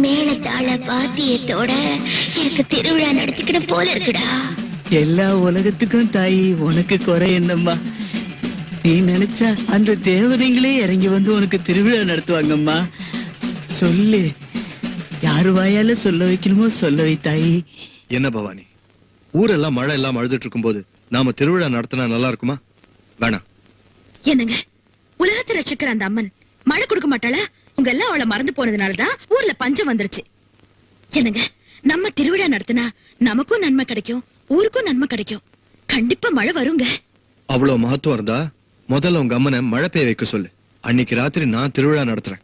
மேளத்தாள வாத்தியத்தோட எனக்கு திருவிழா நடத்திக்கணும் போல இருக்குடா. எல்லா உலகத்துக்கும் தாயி உனக்கு குறை என்னம்மா? நீ நினைச்சா அந்த தேவதைங்களே இறங்கி வந்து உனக்கு திருவிழா நடத்துவாங்கம்மா. சொல்லு, யாரு வாயால சொல்ல வைக்கணுமோ சொல்ல வை தாயி. என்ன பவானி, ஊரெல்லாம் மழை எல்லாம் அழுதுட்டு இருக்கும் போது நாம திருவிழா நடத்தினா நல்லா இருக்குமா? வேணாம். என்னங்க, உலகத்தை ரட்சிக்கிற அந்த அம்மன் மழை கொடுக்க மாட்டாளா? உங்க எல்லாம் அவளை மறந்து போனதுனாலதான் ஊர்ல பஞ்சம் வந்துருச்சு. என்னங்க, நம்ம திருவிழா நடத்தினா நமக்கும் நன்மை கிடைக்கும், ஊருக்கும் நன்மை கிடைக்கும். கண்டிப்பா மழை வருங்க. அவ்வளவு மகத்துவம் இருந்தா முதல்ல உங்க அம்மனை மழை பெய்ய வைக்க சொல்லு. அன்னைக்கு ராத்திரி நான் திருவிழா நடத்துறேன்.